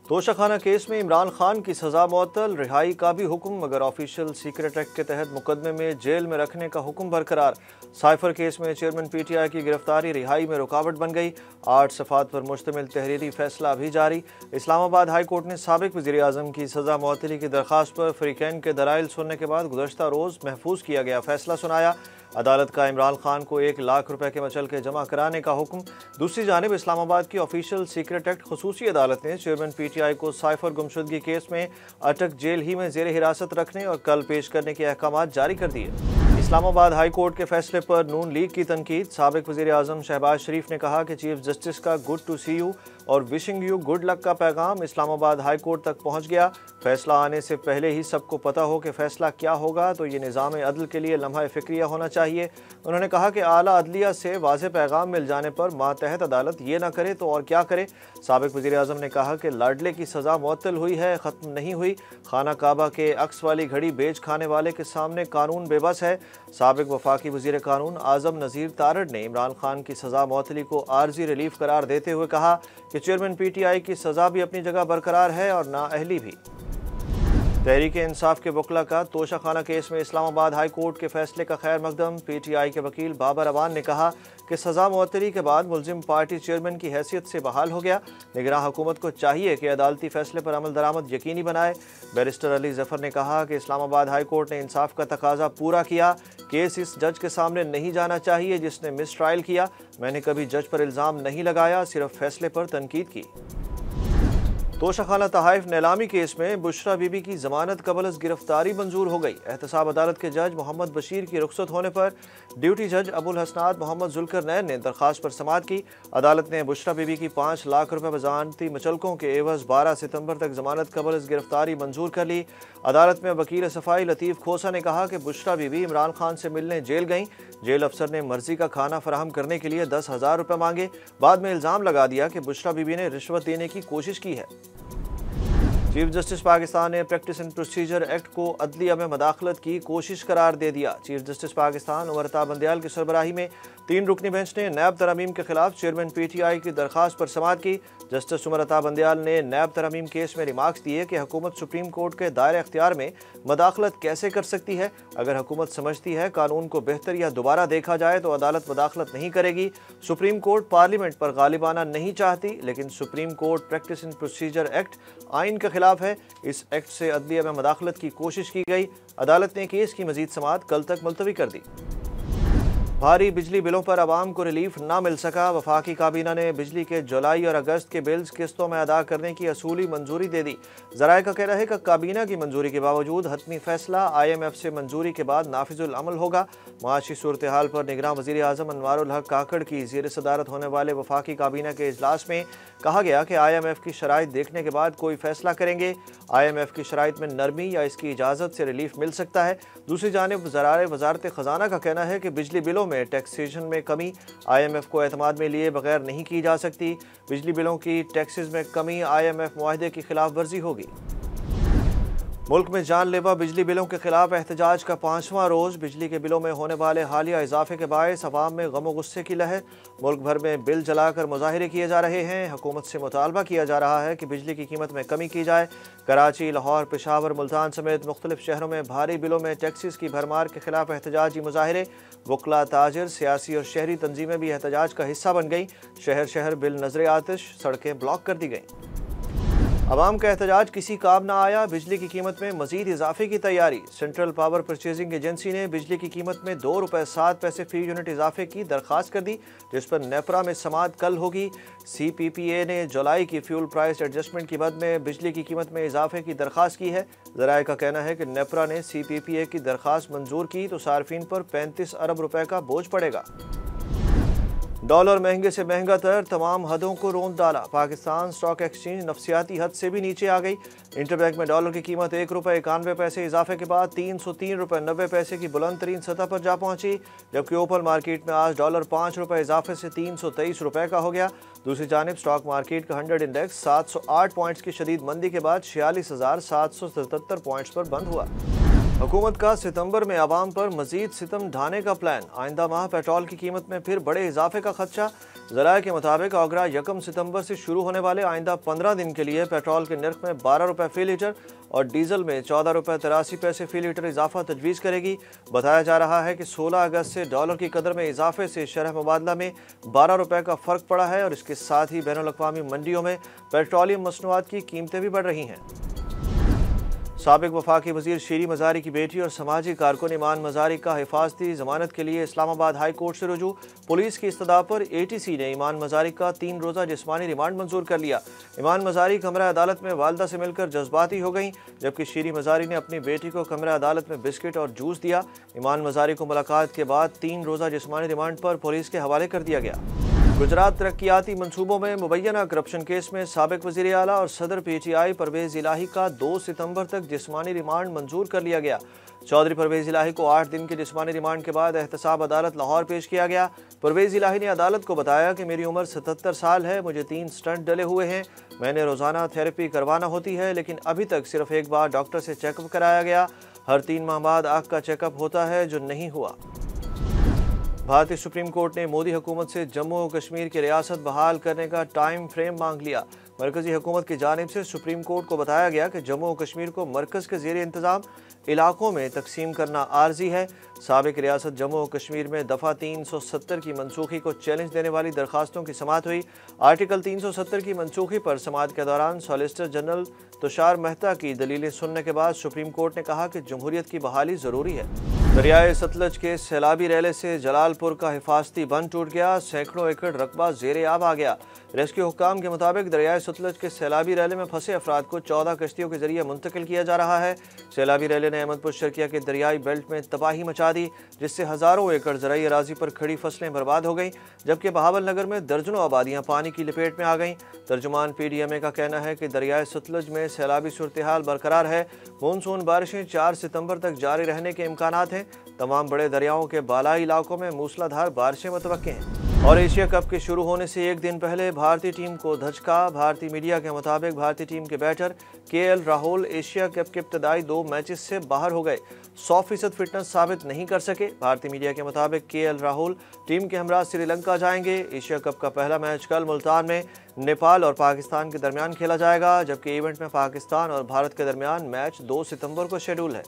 Toshakhana case में इमरान खान की सजा मुअत्तल, रिहाई का भी हुक्म, मगर ऑफिशियल सीक्रेट एक्ट के तहत मुकदमे में जेल में रखने का हुक्म बरकरार। साइफर केस में चेयरमैन पीटीआई की गिरफ्तारी रिहाई में रुकावट बन गई। 8 सफ़ात पर मुश्तमिल तहरीरी फैसला भी जारी। इस्लामाबाद हाई कोर्ट ने साबिक वज़ीर आज़म की सजा मुअत्तली की दरख्वास्त पर फ़रीक़ैन के दलाइल सुनने के बाद गुज़श्ता रोज़ महफूज किया गया फैसला सुनाया। अदालत का इमरान खान को 1 लाख रुपए के मचल के जमा कराने का हुक्म। दूसरी जानिब इस्लामाबाद की ऑफिशियल सीक्रेट एक्ट खसूसी अदालत ने चेयरमैन पीटीआई को साइफर गुमशुदगी केस में अटक जेल ही में जेर हिरासत रखने और कल पेश करने के अहकाम जारी कर दिए। इस्लामाबाद हाई कोर्ट के फैसले पर नून लीग की तनकीद। साबिक वज़ीर आज़म शहबाज शरीफ ने कहा कि चीफ जस्टिस का गुड टू सी यू और विशिंग यू गुड लक का पैगाम इस्लामाबाद हाई कोर्ट तक पहुंच गया। फैसला आने से पहले ही सबको पता हो कि फैसला क्या होगा तो ये निज़ाम अदल के लिए लम्हा फ़िक्रिया होना चाहिए। उन्होंने कहा कि आला अदलिया से वाज़ेह पैगाम मिल जाने पर मातहत अदालत ये ना करे तो और क्या करे। साबिक वज़ीर आज़म ने कहा कि लाडले की सज़ा मुअत्तल हुई है, ख़त्म नहीं हुई। खाना काबा के अक्स वाली घड़ी बेच खाने वाले के सामने कानून बेबस है। साबिक वफाकी वज़ीर कानून आज़म नज़ीर तारड़ ने इमरान खान की सज़ा मुअत्तली को आर्जी रिलीफ करार देते हुए कहा कि चेयरमैन पीटीआई की सज़ा भी अपनी जगह बरकरार है और नाअहली भी। तहरीक इंसाफ के वकला का तोशाखाना केस में इस्लामाबाद हाई कोर्ट के फैसले का खैर मकदम। पीटीआई के वकील बाबर अवान ने कहा कि सज़ा मुअत्तली के बाद मुलजिम पार्टी चेयरमैन की हैसियत से बहाल हो गया। निगरान हुकूमत को चाहिए कि अदालती फैसले पर अमल दरामद यकीनी बनाए। बैरिस्टर अली जफ़र ने कहा कि इस्लामाबाद हाई कोर्ट ने इंसाफ का तकाजा पूरा किया। केस इस जज के सामने नहीं जाना चाहिए जिसने मिस ट्रायल किया। मैंने कभी जज पर इल्ज़ाम नहीं लगाया, सिर्फ फैसले पर तनकीद की। तोशाखाना तहाइफ नीलामी केस में बुशरा बीबी की जमानत कबल गिरफ्तारी मंजूर हो गई। एहतसाब अदालत के जज मोहम्मद बशीर की रुखसत होने पर ड्यूटी जज अबुल हसनात मोहम्मद जुल्करनैन ने दरख्वास्त पर समाअत की। अदालत ने बुशरा बीबी की 5 लाख रुपए बज़ानती मचलकों के एवज 12 सितंबर तक जमानत कबल गिरफ्तारी मंजूर कर ली। अदालत में वकील सफाई लतीफ़ खोसा ने कहा कि बुशरा बीबी इमरान खान से मिलने जेल गईं। जेल अफसर ने मर्जी का खाना फराहम करने के लिए 10,000 रुपये मांगे। बाद में इल्ज़ाम लगा दिया कि बुशरा बीबी ने रिश्वत देने की कोशिश की है। चीफ जस्टिस पाकिस्तान ने प्रैक्टिस एंड प्रोसीजर एक्ट को अदलिया में मदाखलत की कोशिश करार दे दिया। चीफ जस्टिस पाकिस्तान उमर अता बंदयाल की सरबराही में 3 रुकनी बेंच ने नैब तरमीम के खिलाफ चेयरमैन पीटीआई की दरख्वास्त पर समाअत की। जस्टिस उमर अता बंदयाल ने नैब तरमीम केस में रिमार्क्स दिए कि हुकूमत सुप्रीम कोर्ट के दायरे अख्तियार में मदाखलत कैसे कर सकती है। अगर हुकूमत समझती है कानून को बेहतर या दोबारा देखा जाए तो अदालत मदाखलत नहीं करेगी। सुप्रीम कोर्ट पार्लियामेंट पर गालिबाना नहीं चाहती, लेकिन supreme court practice and procedure act आइन के खिलाफ है। इस एक्ट से अदलिया में मदाखलत की कोशिश की गई। अदालत ने केस की मजीद समाअत कल तक मुलतवी कर दी। भारी बिजली बिलों पर आवाम को रिलीफ ना मिल सका। वफाकी काबीना ने बिजली के जुलाई और अगस्त के बिल्स किस्तों में अदा करने की असूली मंजूरी दे दी। ज़राए का कहना है कि काबीना की मंजूरी के बावजूद हतमी फैसला IMF से मंजूरी के बाद नाफिजुल अमल होगा। माशी सूरत हाल पर निगरान वज़ीर आज़म अनवारुल हक काकड़ की ज़ेर सदारत होने वाले वफाकी काबीना के इजलास में कहा गया कि IMF की शराइत देखने के बाद कोई फैसला करेंगे। IMF की शराइत में नरमी या इसकी इजाज़त से रिलीफ मिल सकता है। दूसरी जानिब वज़ारत ख़जाना का कहना है कि बिजली बिलों में टैक्सेशन में कमी IMF को एतमाद में लिए बगैर नहीं की जा सकती। बिजली बिलों की टैक्सेस में कमी IMF मुआहदे की खिलाफ वर्जी होगी। मुल्क में जानलेवा बिजली बिलों के खिलाफ एहतजाज का 5वां रोज़। बिजली के बिलों में होने वाले हालिया इजाफे के बायस अवाम में गम व गुस्से की लहर। मुल्क भर में बिल जलाकर मुजाहिरे किए जा रहे हैं। हुकूमत से मुतालबा किया जा रहा है कि बिजली की कीमत में कमी की जाए। कराची, लाहौर, पेशावर, मुल्तान समेत मुख्तलिफ शहरों में भारी बिलों में टैक्सेस की भरमार के खिलाफ एहतजाजी मुजाहिरे। वकला, ताजिर, सियासी और शहरी तंजीमें भी एहतजाज का हिस्सा बन गई। शहर शहर बिल नजर आतिश, सड़कें ब्लॉक कर दी गईं। अवाम का एहतजाज किसी काम ना आया। बिजली की कीमत में मजीद इजाफे की तैयारी। सेंट्रल पावर परचेजिंग एजेंसी ने बिजली की कीमत में ₹2.07 फी यूनिट इजाफे की दरख्वास्त कर दी, जिस पर नेपरा में समाअत कल होगी। CPPA ने जुलाई की फ्यूल प्राइस एडजस्टमेंट की मद में बिजली की कीमत में इजाफे की दरख्वास्त की है। ज़राए का कहना है कि नेपरा ने CPPA की दरख्वास्त मंजूर की तो सार्फिन पर 35 अरब रुपए का बोझ पड़ेगा। डॉलर महंगे से महंगा तर, तमाम हदों को रोंद डाला। पाकिस्तान स्टॉक एक्सचेंज नफसियाती हद से भी नीचे आ गई। इंटरबैंक में डॉलर की कीमत ₹1.91 इजाफे के बाद ₹303.90 की बुलंद तरीन सतह पर जा पहुंची, जबकि ओपन मार्केट में आज डॉलर ₹5 इजाफे से ₹323 का हो गया। दूसरी जानिब स्टॉक मार्केट का 100 इंडेक्स 708 पॉइंट्स की शदीद मंदी के बाद 46,777 पॉइंट्स पर बंद हुआ। हुकूमत का सितंबर में अवाम पर मजीद सितम ढाने का प्लान। आइंदा माह पेट्रोल की कीमत में फिर बड़े इजाफे का खदशा। जराये के मुताबिक ओगरा 1 सितंबर से शुरू होने वाले आइंदा 15 दिन के लिए पेट्रोल के निर्ख में 12 रुपये फी लीटर और डीजल में 14 रुपये 83 पैसे फी लीटर इजाफा तजवीज़ करेगी। बताया जा रहा है कि 16 अगस्त से डॉलर की कदर में इजाफे से शरह मुबादला में 12 रुपये का फ़र्क पड़ा है और इसके साथ ही बैनुल अक़वामी मंडियों में पेट्रोलियम मसनूआत की कीमतें भी बढ़ रही हैं। साबिक वफाकी वजीर शीरी मज़ारी की बेटी और समाजी कारकुन ईमान मज़ारी का हिफाजती जमानत के लिए इस्लामाबाद हाई कोर्ट से रुजू। पुलिस की इस्तदा पर ATC ने ईमान मज़ारी का 3 रोज़ा जिस्मानी रिमांड मंजूर कर लिया। ईमान मज़ारी कमरा अदालत में वालदा से मिलकर जज्बाती हो गईं, जबकि शीरी मज़ारी ने अपनी बेटी को कमरा अदालत में बिस्किट और जूस दिया। ईमान मज़ारी को मुलाकात के बाद 3 रोज़ा जिस्मानी रिमांड पर पुलिस के हवाले कर दिया गया। गुजरात तरक्याती मंसूबों में मुबैना करप्शन केस में साबिक वज़ीर आला और सदर PTI परवेज़ इलाही का 2 सितंबर तक जिस्मानी रिमांड मंजूर कर लिया गया। चौधरी परवेज़ इलाही को 8 दिन के जिस्मानी रिमांड के बाद एहतसाब अदालत लाहौर पेश किया गया। परवेज़ इलाही ने अदालत को बताया कि मेरी उम्र 77 साल है, मुझे 3 स्टंट डले हुए हैं, मैंने रोज़ाना थेरेपी करवाना होती है, लेकिन अभी तक सिर्फ एक बार डॉक्टर से चेकअप कराया गया। हर 3 माह बाद आँख का चेकअप होता है, जो नहीं हुआ। भारतीय सुप्रीम कोर्ट ने मोदी हुकूमत से जम्मू और कश्मीर की रियासत बहाल करने का टाइम फ्रेम मांग लिया। मरकजी हुकूमत की जानिब से सुप्रीम कोर्ट को बताया गया कि जम्मू और कश्मीर को मरकज़ के ज़ेर इंतज़ाम इलाकों में तकसीम करना आर्जी है। साबिक रियासत जम्मू और कश्मीर में दफ़ा 370 की मनसूखी को चैलेंज देने वाली दरखास्तों की समाअत हुई। आर्टिकल 370 की मनसूखी पर समाअत के दौरान सॉलिसिटर जनरल तुषार मेहता की दलीलें सुनने के बाद सुप्रीम कोर्ट ने कहा कि जमहूरियत की बहाली ज़रूरी है। दरियाए सतलज के सैलाबी रैले से जलालपुर का हिफाजती बंद टूट गया, सैकड़ों एकड़ रकबा ज़ेरे आब आ गया। रेस्क्यू हुक्काम के मुताबिक दरियाए सतलज के सैलाबी रैले में फंसे अफराद को 14 कश्तियों के जरिए मुंतकिल किया जा रहा है। सैलाबी रैले ने अहमदपुर शर्किया के दरियाई बेल्ट में तबाही मचा दी, जिससे हज़ारों एकड़ ज़राई अराजी पर खड़ी फसलें बर्बाद हो गईं, जबकि बहावल नगर में दर्जनों आबादियाँ पानी की लपेट में आ गईं। तर्जुमान PDMA का कहना है कि दरियाए सतलज में सैलाबी सूरत हाल बरकरार है। मानसून बारिशें 4 सितंबर तक जारी रहने के इम्कानात हैं। तमाम बड़े दरियाओं के बालाई इलाकों में मूसलाधार बारिशें मुतवक्के हैं। और एशिया कप के शुरू होने से एक दिन पहले भारतीय टीम को धचका। भारतीय मीडिया के मुताबिक भारतीय टीम के batter KL Rahul Asia cup के इब्तदाई 2 मैचेस से बाहर हो गए, 100% फिटनेस साबित नहीं कर सके। भारतीय मीडिया के मुताबिक KL राहुल टीम के हमरा श्रीलंका जाएंगे। एशिया कप का पहला मैच कल मुल्तान में नेपाल और पाकिस्तान के दरमियान खेला जाएगा, जबकि इवेंट में पाकिस्तान और भारत के दरमियान मैच 2 सितंबर को शेड्यूल है।